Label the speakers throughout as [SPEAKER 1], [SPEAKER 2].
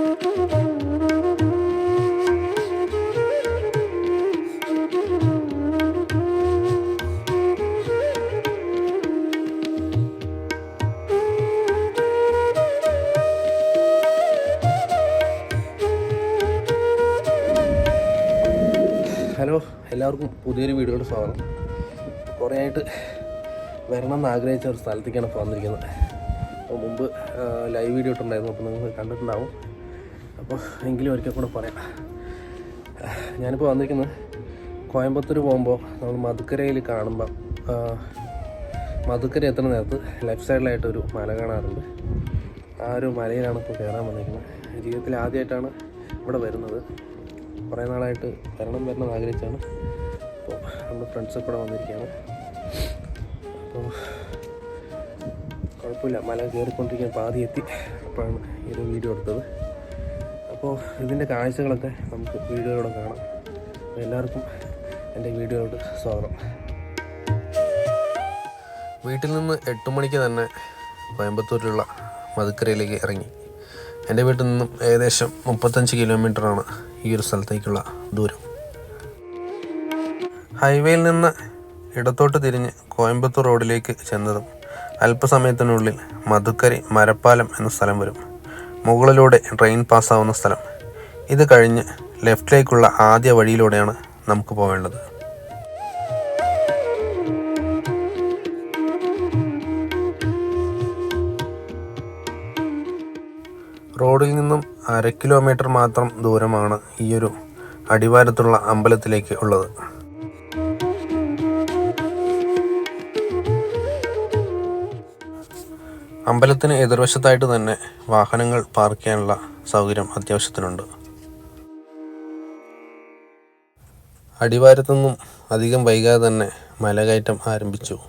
[SPEAKER 1] Hello, എല്ലാവർക്കും പുതിയൊരു വീഡിയോയുടെ സ്വാഗതം. കുറേ ആയിട്ട് വരണം എന്ന് ആഗ്രഹിച്ച ഒരു സ്ഥലത്തേക്കാണ് ഇപ്പോൾ വന്നിരിക്കുന്നത്. അപ്പോൾ മുമ്പ് ലൈവ് വീഡിയോ ഇട്ടുണ്ടായിരുന്നു, അപ്പോൾ നിങ്ങൾ കണ്ടിട്ടുണ്ടാവും. അപ്പോൾ എങ്കിലും ഒരിക്കൽ കൂടെ പറയാം. ഞാനിപ്പോൾ വന്നിരിക്കുന്നത് കോയമ്പത്തൂർ പോകുമ്പോൾ നമ്മൾ മധുക്കരയിൽ കാണുമ്പോൾ മധുക്കര എത്തുന്ന നേരത്ത് ലെഫ്റ്റ് സൈഡിലായിട്ടൊരു മല കാണാറുണ്ട്. ആ ഒരു മലയിലാണ് ഇപ്പോൾ കയറാൻ വന്നിരിക്കുന്നത്. ജീവിതത്തിൽ ആദ്യമായിട്ടാണ് ഇവിടെ വരുന്നത്. കുറേ നാളായിട്ട് വരണം ആഗ്രഹിച്ചാണ്. അപ്പോൾ നമ്മൾ ഫ്രണ്ട്സൊക്കെ കൂടെ വന്നിരിക്കുകയാണ്. അപ്പോൾ കുഴപ്പമില്ല, മല കയറിക്കൊണ്ടിരിക്കാൻ പാതി എത്തി. അപ്പോഴാണ് ഈ ഒരു വീഡിയോ എടുത്തത്. അപ്പോൾ ഇതിൻ്റെ കാഴ്ചകളൊക്കെ നമുക്ക് വീഡിയോയിലൂടെ കാണാം. എല്ലാവർക്കും എൻ്റെ വീഡിയോയിലോട്ട് സ്വാഗതം. വീട്ടിൽ നിന്ന് 8 മണിക്ക് തന്നെ കോയമ്പത്തൂരിലുള്ള മധുക്കരയിലേക്ക് ഇറങ്ങി. എൻ്റെ വീട്ടിൽ നിന്നും ഏകദേശം 35 കിലോമീറ്ററാണ് ഈ ഒരു സ്ഥലത്തേക്കുള്ള ദൂരം. ഹൈവേയിൽ നിന്ന് ഇടത്തോട്ട് തിരിഞ്ഞ് കോയമ്പത്തൂർ റോഡിലേക്ക് ചെന്നതും അല്പസമയത്തിനുള്ളിൽ മധുക്കരി മരപ്പാലം എന്ന സ്ഥലം വരും. മുകളിലൂടെ ട്രെയിൻ പാസ്സാവുന്ന സ്ഥലം. ഇത് കഴിഞ്ഞ് ലെഫ്റ്റിലേക്കുള്ള ആദ്യ വഴിയിലൂടെയാണ് നമുക്ക് പോകേണ്ടത്. റോഡിൽ നിന്നും 1/2 കിലോമീറ്റർ മാത്രം ദൂരമാണ് ഈ ഒരു അടിവാരത്തുള്ള അമ്പലത്തിലേക്ക് ഉള്ളത്. അമ്പലത്തിന് എതിർവശത്തായിട്ട് തന്നെ വാഹനങ്ങൾ പാർക്ക് ചെയ്യാനുള്ള സൗകര്യം അത്യാവശ്യത്തിനുണ്ട്. അടിവാരത്തുനിന്നും അധികം വൈകാതെ തന്നെ മലകയറ്റം ആരംഭിച്ചു.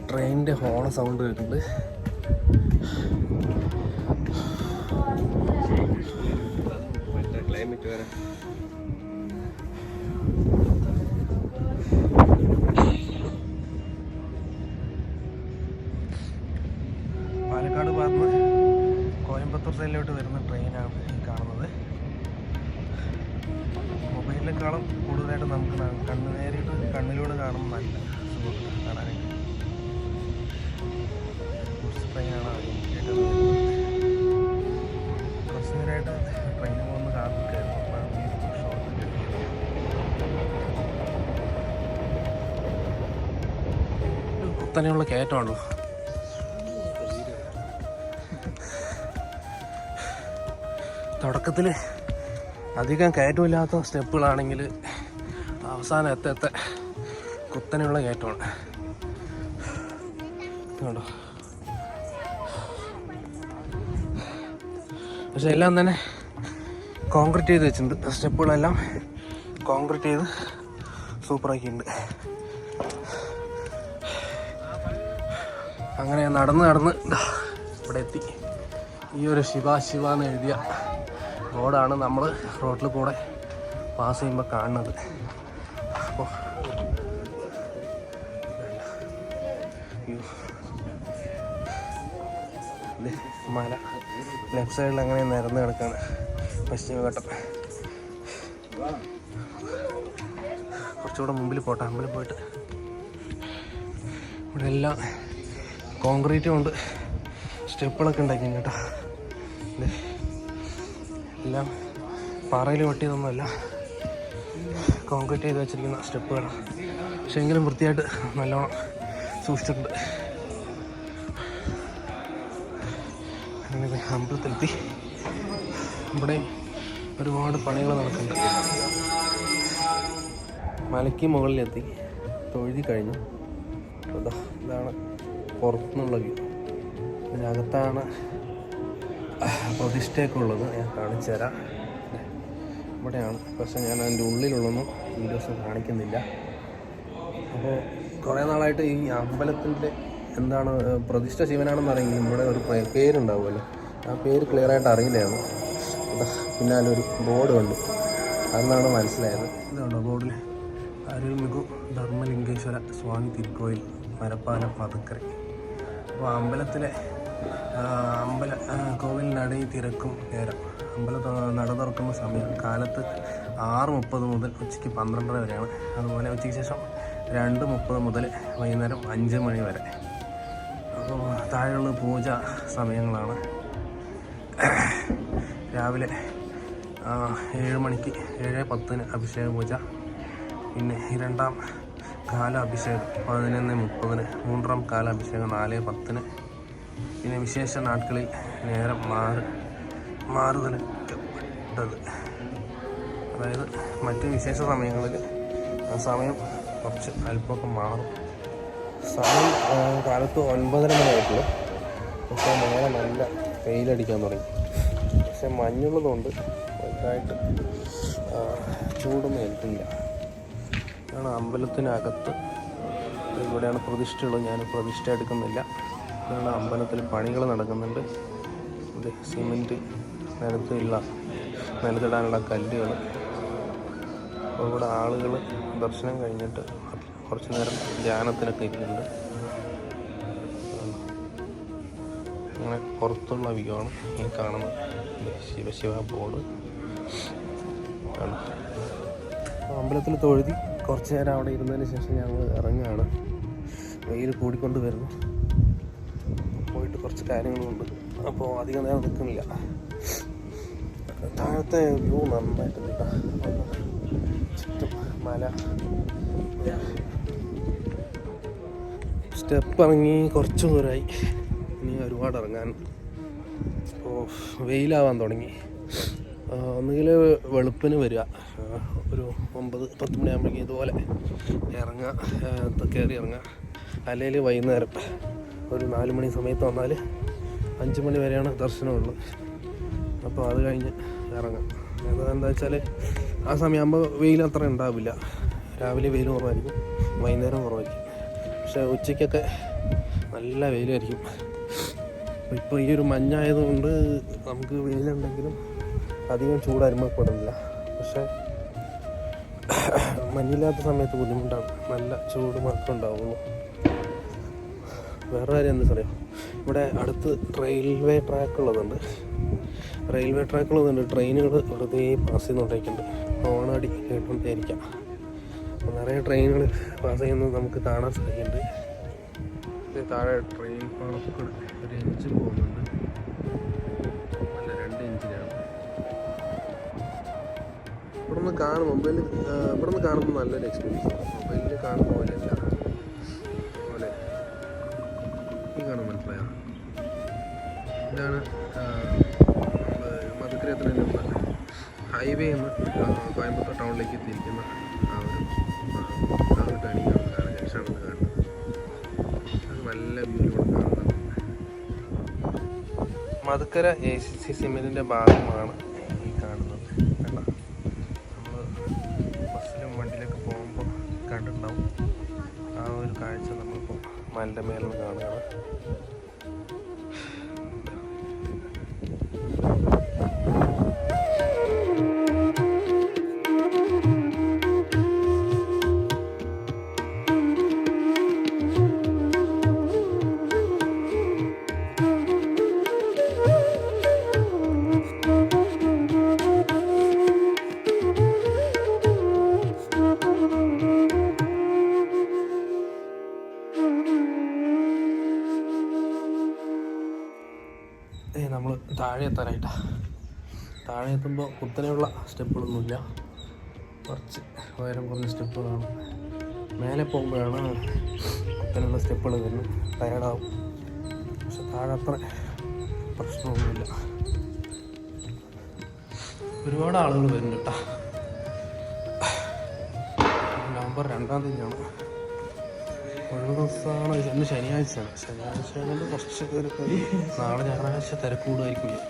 [SPEAKER 1] ട്രെയിനിൻ്റെ ഹോണ സൗണ്ട് കേൾക്കുന്നുണ്ട്. ക്ലൈമറ്റ് വരെ പാലക്കാട് ഭാഗത്ത് കോയമ്പത്തൂർ സൈഡിലോട്ട് വരുന്ന ട്രെയിനാണ് ഈ കാണുന്നത്. മൊബൈലിനേക്കാളും കൂടുതലായിട്ട് നമുക്ക് കണ്ണിലൂടെ കാണുമ്പോൾ നല്ല സുഖം കാണാനായിട്ട്. ട്രെയിനാണ് കേട്ടത്. കുറച്ച് നേരമായിട്ട് ട്രെയിൻ പോകുന്ന കാത്തിരിക്കായിരുന്നു. കുത്തനെയുള്ള കയറ്റമാണല്ലോ. തുടക്കത്തിൽ അധികം കയറ്റമില്ലാത്ത സ്റ്റെപ്പുകളാണെങ്കിൽ അവസാനം എത്ത കുത്തനെയുള്ള കയറ്റമാണ്. കണ്ടോ, പക്ഷെ എല്ലാം തന്നെ കോൺക്രീറ്റ് ചെയ്ത് വെച്ചിട്ടുണ്ട്. സ്റ്റെപ്പുകളെല്ലാം കോൺക്രീറ്റ് ചെയ്ത് സൂപ്പറാക്കിയിട്ടുണ്ട്. അങ്ങനെ നടന്ന് ഇവിടെ എത്തി. ഈ ഒരു ശിവ എന്ന് എഴുതിയ റോഡാണ് നമ്മൾ റോഡിൽ കൂടെ പാസ് ചെയ്യുമ്പോൾ കാണുന്നത്. അപ്പോൾ മല ലെഫ്റ്റ് സൈഡിൽ അങ്ങനെ നിരന്ന് കിടക്കാണ് പശ്ചിമഘട്ടം. കുറച്ചുകൂടെ മുമ്പിൽ പോയിട്ട് ഇവിടെ എല്ലാം കോൺക്രീറ്റും ഉണ്ട്, സ്റ്റെപ്പുകളൊക്കെ ഉണ്ടാക്കി കേട്ടോ. എല്ലാം പാറയിൽ വെട്ടിയതൊന്നുമല്ല, കോൺക്രീറ്റ് ചെയ്ത് വെച്ചിരിക്കുന്ന സ്റ്റെപ്പുകളാണ്. പക്ഷെ എങ്കിലും വൃത്തിയായിട്ട് നല്ലോണം സൂക്ഷിച്ചിട്ടുണ്ട്. അങ്ങനെ അമ്പലത്തിലെത്തി. ഇവിടെ ഒരുപാട് പണികൾ നടക്കുന്നുണ്ട്. മലയ്ക്ക് മുകളിലെത്തി, തൊഴുതി കഴിഞ്ഞു. ഇതാണ് പുറത്തുനിന്നുള്ള വ്യൂ. ഇതിനകത്താണ് പ്രതിഷ്ഠയൊക്കെ ഉള്ളത്. ഞാൻ കാണിച്ചു തരാം. ഇവിടെയാണ്. പക്ഷേ ഞാൻ അതിൻ്റെ ഉള്ളിലുള്ളൊന്നും വീഡിയോസ് കാണിക്കുന്നില്ല. അപ്പോൾ കുറേ നാളായിട്ട് ഈ അമ്പലത്തിൻ്റെ എന്താണ് പ്രതിഷ്ഠ ശിവനാണെന്ന് അറിയെങ്കിലും ഇവിടെ ഒരു പേരുണ്ടാവുമല്ലോ, ആ പേര് ക്ലിയറായിട്ട് അറിയില്ലായിരുന്നു. പിന്നാലൊരു ബോർഡ് കണ്ടു, അതെന്നാണ് മനസ്സിലായത്. ഇതുണ്ടോ ബോർഡിൽ അരുൾമികു ധർമ്മലിംഗേശ്വര സ്വാമി തിരുക്കോയിൽ മരപ്പാലം മധുക്കര. അപ്പോൾ അമ്പലത്തിലെ കോവിലിനട തിരക്കും നേരം. നട തുറക്കുന്ന സമയം കാലത്ത് 6:30 മുതൽ ഉച്ചയ്ക്ക് 12:30 വരെയാണ്. അതുപോലെ ഉച്ചയ്ക്ക് ശേഷം 2:30 മുതൽ വൈകുന്നേരം 5 മണി വരെ. അപ്പോൾ താഴെയുള്ള പൂജ സമയങ്ങളാണ്. രാവിലെ 7 മണിക്ക് 7:10 അഭിഷേക പൂജ, പിന്നെ രണ്ടാം കാല അഭിഷേകം 11:30, മൂന്നാം കാല അഭിഷേകം 4:10. പിന്നെ വിശേഷ നാட்களிൽ നേരം മാറുതലപ്പെട്ടത്. അതായത് മറ്റ് വിശേഷ സമയങ്ങളിൽ ആ സമയം കുറച്ച് അല്പമൊക്കെ മാറും. സമയം കാലത്ത് 9:30 മണിയായിട്ടുള്ളൂ. പക്ഷേ നേരെ നല്ല വെയിലടിക്കാൻ തുടങ്ങി. പക്ഷെ മഞ്ഞുള്ളതുകൊണ്ട് വലുതായിട്ട് ചൂടൊന്നും ഏൽക്കില്ല. ഇതാണ് അമ്പലത്തിനകത്ത്. ഇവിടെയാണ് പ്രതിഷ്ഠയുള്ളത്. ഞാൻ പ്രതിഷ്ഠ എടുക്കുന്നില്ല. ഇതാണ് അമ്പലത്തിൽ പണികൾ നടക്കുന്നുണ്ട്. ഇത് സിമെൻറ്റ് നിലത്തിടാനുള്ള കല്ലുകൾ. അപ്പോൾ ഇവിടെ ആളുകൾ ദർശനം കഴിഞ്ഞിട്ട് കുറച്ച് നേരം ധ്യാനത്തിനൊക്കെ ഇരിക്കുന്നുണ്ട്. അങ്ങനെ പുറത്തുള്ള വ്യൂ ആണ് ഈ കാണുന്നത്. ശിവ ബോർഡ് ആണ്. അമ്പലത്തിൽ തൊഴുതി കുറച്ച് നേരം അവിടെ ഇരുന്നതിന് ശേഷം ഞങ്ങൾ ഇറങ്ങുകയാണ്. വെയിൽ കൂടിക്കൊണ്ട് വരുന്നു. പോയിട്ട് കുറച്ച് കാര്യങ്ങളുണ്ട്. അപ്പോൾ അധികം നേരം നിൽക്കുന്നില്ല. താഴത്തെ വ്യൂ നന്നായിട്ട് കിട്ടാം. ചുറ്റും മല, സ്റ്റെപ്പ് ഇറങ്ങി കുറച്ച് ദൂരമായി. ഇനി ഒരുപാട് ഇറങ്ങാൻ. അപ്പോൾ വെയിലാവാൻ തുടങ്ങി. ഒന്നുകിൽ വെളുപ്പിന് വരിക, ഒരു 9-10 മണിയാകുമ്പോഴേക്കും ഇതുപോലെ കയറി ഇറങ്ങുക. അല്ലെങ്കിൽ വൈകുന്നേരം ഒരു 4 മണി സമയത്ത് വന്നാൽ 5 മണി വരെയാണ് ദർശനമുള്ളത്. അപ്പോൾ അത് കഴിഞ്ഞ് ഇറങ്ങാം. എന്താ വെച്ചാൽ ആ സമയമാകുമ്പോൾ വെയിൽ അത്ര ഉണ്ടാവില്ല. രാവിലെ വെയിൽ കുറവായിരിക്കും, വൈകുന്നേരം കുറവായിരിക്കും. പക്ഷേ ഉച്ചയ്ക്കൊക്കെ നല്ല വെയിലായിരിക്കും. ഇപ്പോൾ ഈ ഒരു മഞ്ഞായതുകൊണ്ട് നമുക്ക് വെയിലുണ്ടെങ്കിലും അധികം ചൂട് അനുഭവപ്പെടുന്നില്ല. പക്ഷേ മഞ്ഞില്ലാത്ത സമയത്ത് ബുദ്ധിമുട്ടാണ്. നല്ല ചൂട് മാത്രം ഉണ്ടാവുള്ളൂ. വേറെ കാര്യം എന്താ പറയുക, ഇവിടെ അടുത്ത് റെയിൽവേ ട്രാക്കുള്ളതുണ്ട്. ട്രെയിനുകൾ വെറുതെ പാസ് ചെയ്തുകൊണ്ടിരിക്കുന്നുണ്ട്. ഹോണടി കേട്ടുകൊണ്ടേയിരിക്കാം. അപ്പോൾ നിറയെ ട്രെയിനുകൾ പാസ് ചെയ്യുന്നത് നമുക്ക് കാണാൻ സാധിക്കുന്നുണ്ട്. താഴെ ട്രെയിൻ പാളത്തിൽ ഒരു എഞ്ചിൻ പോകുന്നുണ്ട്. അല്ല, 2 എഞ്ചിനാണ്. ഇവിടുന്ന് കാണുമ്പോൾ നല്ലൊരു എക്സ്പീരിയൻസ്. മൊബൈലിൽ കാണുന്ന പോലെയല്ല. പോലെ ഈ കാണുമ്പോൾ മനസ്സിലായോ? ഇതാണ് മധുക്കരത്തിൽ നിന്ന് ഹൈവേ എന്ന് കോയമ്പത്തൂർ ടൗണിലേക്ക് എത്തിയിരിക്കുന്ന ആ ഒരു ടണിയാണ് ജംഗ്ഷനാണെന്ന് കാണുന്നത്. അത് നല്ല വ്യൂയിലൂടെ കാണുന്നത്. മധുക്കര ACC സിമെൻറ്റിൻ്റെ ഭാഗമാണ് ഈ കാണുന്നത്. കണ്ടോ, നമ്മൾ ബസ്സിലും വണ്ടിയിലൊക്കെ പോകുമ്പോൾ കണ്ടിട്ടുണ്ടാവും. ആ ഒരു കാഴ്ച നമ്മളിപ്പോൾ മലൻ്റെ മേലിൽ കാണുകയാണ്. നമ്മൾ താഴെ എത്താനായിട്ടാണ്. താഴെ എത്തുമ്പോൾ കുത്തനെയുള്ള സ്റ്റെപ്പുകളൊന്നുമില്ല, കുറച്ച് ഉയരം കുറഞ്ഞ സ്റ്റെപ്പുകളാണ്. മേലെ പോകുമ്പോഴാണ് കുത്തനെയുള്ള സ്റ്റെപ്പുകൾ വരുന്നത്, ടയർഡാവും. പക്ഷെ താഴെ അത്ര പ്രശ്നമൊന്നുമില്ല. ഒരുപാട് ആളുകൾ വരുന്നുണ്ട് കേട്ടോ. നവംബർ 2-ാം തീയതിയാണ്, ഒഴിവ് ദിവസമാണ്. ഇന്ന് ശനിയാഴ്ചയാണ്. ശനിയാഴ്ച ആയതുകൊണ്ട് കുറച്ച് പേരൊക്കെ, നാളെ ഞായറാഴ്ച തിരക്ക് കൂടുമായിരിക്കും.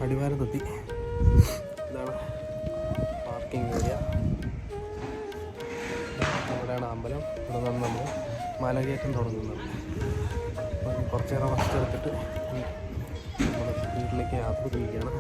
[SPEAKER 1] അടിവാരത്തെത്തി. ഇതാണ് പാർക്കിംഗ് ഏരിയ. ഇവിടെയാണ് അമ്പലം. ഇവിടെ നിന്ന് നമ്മൾ മലകയറ്റം തുടങ്ങുന്നത്. അപ്പം കുറച്ച് നേരം റെസ്റ്റ് എടുത്തിട്ട് നമ്മൾ വീട്ടിലേക്ക് യാത്ര തിരിക്കുകയാണ്.